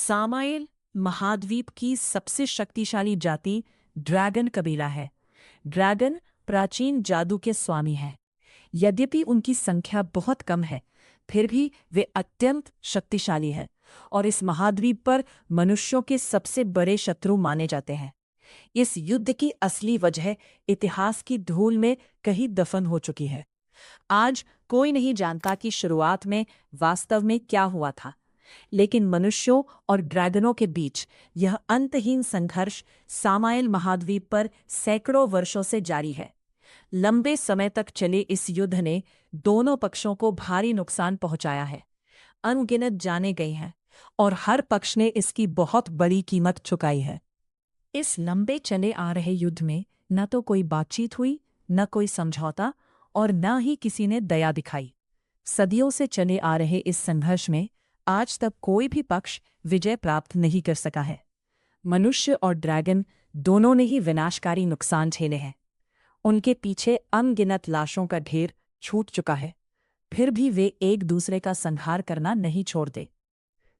सामाइल महाद्वीप की सबसे शक्तिशाली जाति ड्रैगन कबीला है। ड्रैगन प्राचीन जादू के स्वामी हैं। यद्यपि उनकी संख्या बहुत कम है, फिर भी वे अत्यंत शक्तिशाली हैं और इस महाद्वीप पर मनुष्यों के सबसे बड़े शत्रु माने जाते हैं। इस युद्ध की असली वजह इतिहास की धूल में कहीं दफन हो चुकी है। आज कोई नहीं जानता कि शुरुआत में वास्तव में क्या हुआ था, लेकिन मनुष्यों और ड्रैगनों के बीच यह अंतहीन संघर्ष सामाइल महाद्वीप पर सैकड़ों वर्षों से जारी है। लंबे समय तक चले इस युद्ध ने दोनों पक्षों को भारी नुकसान पहुंचाया है। अनगिनत जाने गए हैं और हर पक्ष ने इसकी बहुत बड़ी कीमत चुकाई है। इस लंबे चले आ रहे युद्ध में न तो कोई बातचीत हुई, न कोई समझौता और न ही किसी ने दया दिखाई। सदियों से चले आ रहे इस संघर्ष में आज तक कोई भी पक्ष विजय प्राप्त नहीं कर सका है। मनुष्य और ड्रैगन दोनों ने ही विनाशकारी नुकसान झेले हैं। उनके पीछे अनगिनत लाशों का ढेर छूट चुका है, फिर भी वे एक दूसरे का संहार करना नहीं छोड़ते।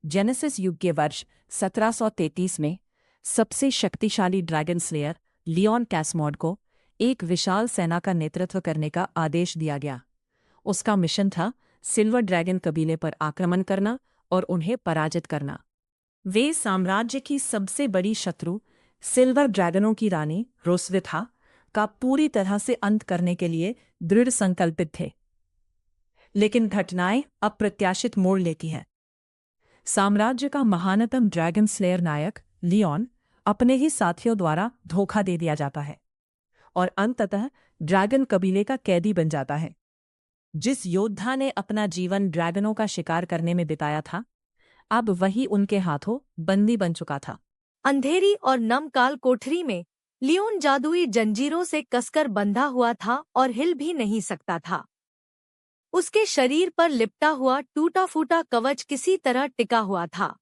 जेनेसिस युग के वर्ष 1733 में सबसे शक्तिशाली ड्रैगन स्लेयर लियोन कैसमोड को एक विशाल सेना का नेतृत्व करने का आदेश दिया गया। उसका मिशन था सिल्वर ड्रैगन कबीले पर आक्रमण करना और उन्हें पराजित करना। वे साम्राज्य की सबसे बड़ी शत्रु सिल्वर ड्रैगनों की रानी रोस्विथा का पूरी तरह से अंत करने के लिए दृढ़ संकल्पित थे। लेकिन घटनाएं अप्रत्याशित मोड़ लेती हैं। साम्राज्य का महानतम ड्रैगन स्लेयर नायक लियोन अपने ही साथियों द्वारा धोखा दे दिया जाता है और अंततः ड्रैगन कबीले का कैदी बन जाता है। जिस योद्धा ने अपना जीवन ड्रैगनों का शिकार करने में बिताया था, अब वही उनके हाथों बंदी बन चुका था। अंधेरी और नम काल कोठरी में लियोन जादुई जंजीरों से कसकर बंधा हुआ था और हिल भी नहीं सकता था। उसके शरीर पर लिपटा हुआ टूटा फूटा कवच किसी तरह टिका हुआ था।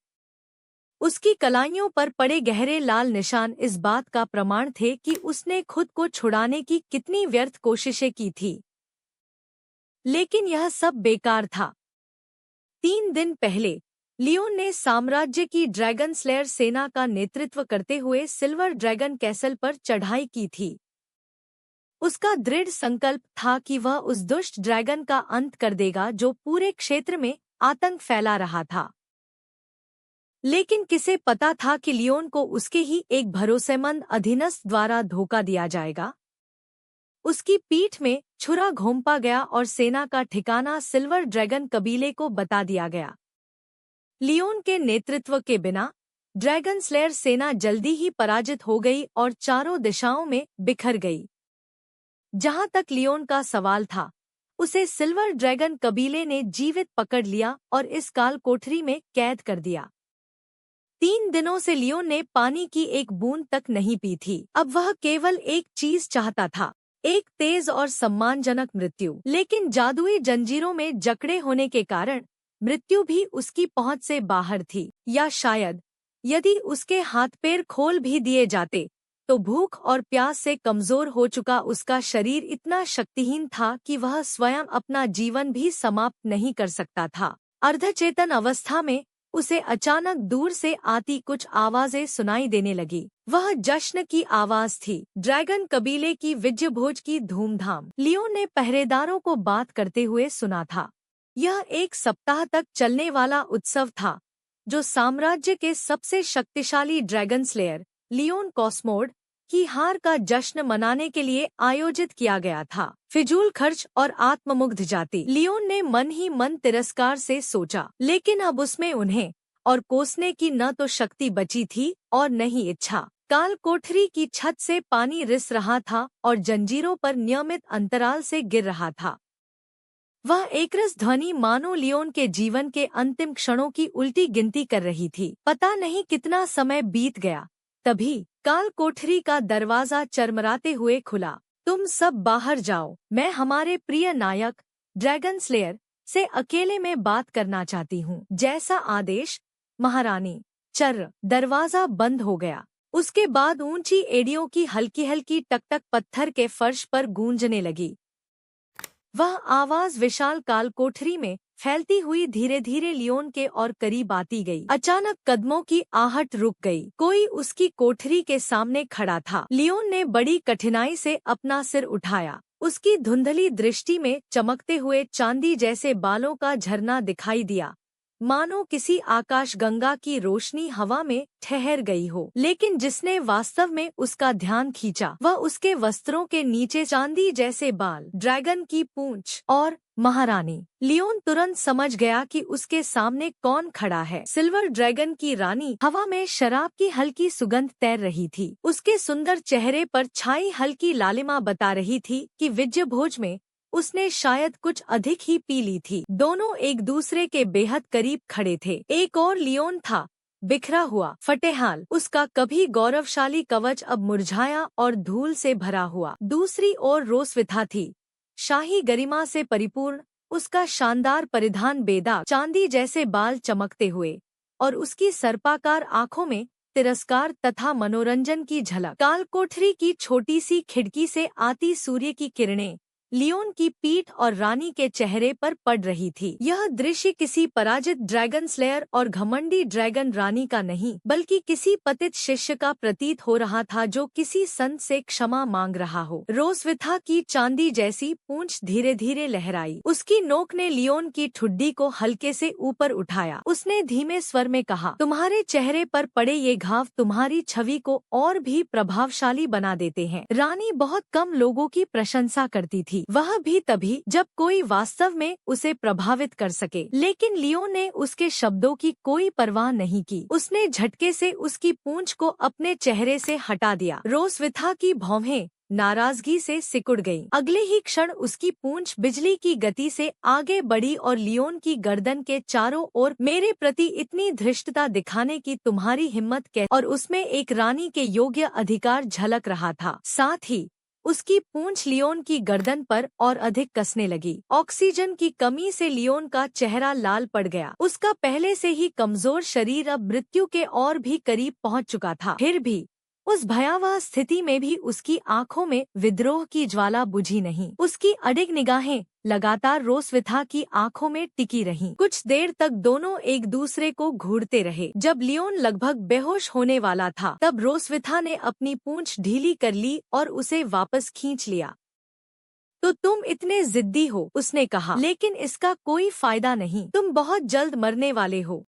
उसकी कलाइयों पर पड़े गहरे लाल निशान इस बात का प्रमाण थे कि उसने खुद को छुड़ाने की कितनी व्यर्थ कोशिशें की थी, लेकिन यह सब बेकार था। 3 दिन पहले लियोन ने साम्राज्य की ड्रैगन स्लेयर सेना का नेतृत्व करते हुए सिल्वर ड्रैगन कैसल पर चढ़ाई की थी। उसका दृढ़ संकल्प था कि वह उस दुष्ट ड्रैगन का अंत कर देगा जो पूरे क्षेत्र में आतंक फैला रहा था। लेकिन किसे पता था कि लियोन को उसके ही एक भरोसेमंद अधीनस्थ द्वारा धोखा दिया जाएगा। उसकी पीठ में छुरा घोंपा गया और सेना का ठिकाना सिल्वर ड्रैगन कबीले को बता दिया गया। लियोन के नेतृत्व के बिना ड्रैगन स्लेयर सेना जल्दी ही पराजित हो गई और चारों दिशाओं में बिखर गई। जहां तक लियोन का सवाल था, उसे सिल्वर ड्रैगन कबीले ने जीवित पकड़ लिया और इस काल कोठरी में कैद कर दिया। 3 दिनों से लियोन ने पानी की एक बूंद तक नहीं पी थी। अब वह केवल एक चीज चाहता था, एक तेज और सम्मानजनक मृत्यु। लेकिन जादुई जंजीरों में जकड़े होने के कारण मृत्यु भी उसकी पहुंच से बाहर थी। या शायद यदि उसके हाथ पैर खोल भी दिए जाते तो भूख और प्यास से कमजोर हो चुका उसका शरीर इतना शक्तिहीन था कि वह स्वयं अपना जीवन भी समाप्त नहीं कर सकता था। अर्धचेतन अवस्था में उसे अचानक दूर से आती कुछ आवाजें सुनाई देने लगी। वह जश्न की आवाज थी, ड्रैगन कबीले की विजय भोज की धूमधाम। लियोन ने पहरेदारों को बात करते हुए सुना था। यह 1 सप्ताह तक चलने वाला उत्सव था जो साम्राज्य के सबसे शक्तिशाली ड्रैगन स्लेयर लियोन कॉस्मोड की हार का जश्न मनाने के लिए आयोजित किया गया था। फिजूल खर्च और आत्ममुग्ध जाति, लियोन ने मन ही मन तिरस्कार से सोचा। लेकिन अब उसमें उन्हें और कोसने की न तो शक्ति बची थी और न ही इच्छा। काल कोठरी की छत से पानी रिस रहा था और जंजीरों पर नियमित अंतराल से गिर रहा था। वह एकरस ध्वनि मानो लियोन के जीवन के अंतिम क्षणों की उल्टी गिनती कर रही थी। पता नहीं कितना समय बीत गया, तभी काल कोठरी का दरवाजा चरमराते हुए खुला। तुम सब बाहर जाओ, मैं हमारे प्रिय नायक ड्रैगन स्लेयर से अकेले में बात करना चाहती हूँ। जैसा आदेश महारानी। चर्र। दरवाजा बंद हो गया। उसके बाद ऊंची एड़ियों की हल्की हल्की टकटक पत्थर के फर्श पर गूंजने लगी। वह आवाज विशाल काल कोठरी में फैलती हुई धीरे धीरे लियोन के और करीब आती गई। अचानक कदमों की आहट रुक गई। कोई उसकी कोठरी के सामने खड़ा था। लियोन ने बड़ी कठिनाई से अपना सिर उठाया। उसकी धुंधली दृष्टि में चमकते हुए चांदी जैसे बालों का झरना दिखाई दिया, मानो किसी आकाशगंगा की रोशनी हवा में ठहर गई हो। लेकिन जिसने वास्तव में उसका ध्यान खींचा वह उसके वस्त्रों के नीचे चांदी जैसे बाल, ड्रैगन की पूंछ और महारानी। लियोन तुरंत समझ गया कि उसके सामने कौन खड़ा है। सिल्वर ड्रैगन की रानी हवा में शराब की हल्की सुगंध तैर रही थी। उसके सुंदर चेहरे पर छाई हल्की लालिमा बता रही थी कि विजयभोज में उसने शायद कुछ अधिक ही पी ली थी। दोनों एक दूसरे के बेहद करीब खड़े थे। एक और लियोन था, बिखरा हुआ, फटेहाल, उसका कभी गौरवशाली कवच अब मुरझाया और धूल से भरा हुआ। दूसरी ओर रोसविथा थी, शाही गरिमा से परिपूर्ण, उसका शानदार परिधान बेदाग, चांदी जैसे बाल चमकते हुए और उसकी सर्पाकार आंखों में तिरस्कार तथा मनोरंजन की झलक। काल कोठरी की छोटी सी खिड़की से आती सूर्य की किरणें लियोन की पीठ और रानी के चेहरे पर पड़ रही थी। यह दृश्य किसी पराजित ड्रैगन स्लेयर और घमंडी ड्रैगन रानी का नहीं, बल्कि किसी पतित शिष्य का प्रतीत हो रहा था जो किसी संत से क्षमा मांग रहा हो। रोसविथा की चांदी जैसी पूंछ धीरे धीरे लहराई। उसकी नोक ने लियोन की ठुड्डी को हल्के से ऊपर उठाया। उसने धीमे स्वर में कहा, तुम्हारे चेहरे पर पड़े ये घाव तुम्हारी छवि को और भी प्रभावशाली बना देते हैं। रानी बहुत कम लोगों की प्रशंसा करती थी, वह भी तभी जब कोई वास्तव में उसे प्रभावित कर सके। लेकिन लियोन ने उसके शब्दों की कोई परवाह नहीं की। उसने झटके से उसकी पूंछ को अपने चेहरे से हटा दिया। रोसविथा की भौहें नाराजगी से सिकुड़ गईं। अगले ही क्षण उसकी पूंछ बिजली की गति से आगे बढ़ी और लियोन की गर्दन के चारों ओर, मेरे प्रति इतनी धृष्टता दिखाने की तुम्हारी हिम्मत कैसे? और उसमें एक रानी के योग्य अधिकार झलक रहा था। साथ ही उसकी पूंछ लियोन की गर्दन पर और अधिक कसने लगी। ऑक्सीजन की कमी से लियोन का चेहरा लाल पड़ गया। उसका पहले से ही कमजोर शरीर अब मृत्यु के और भी करीब पहुंच चुका था। फिर भी उस भयावह स्थिति में भी उसकी आंखों में विद्रोह की ज्वाला बुझी नहीं। उसकी अडिग निगाहें लगातार रोसविथा की आंखों में टिकी रहीं। कुछ देर तक दोनों एक दूसरे को घूरते रहे। जब लियोन लगभग बेहोश होने वाला था, तब रोसविथा ने अपनी पूंछ ढीली कर ली और उसे वापस खींच लिया। तो तुम इतने जिद्दी हो, उसने कहा, लेकिन इसका कोई फायदा नहीं। तुम बहुत जल्द मरने वाले हो।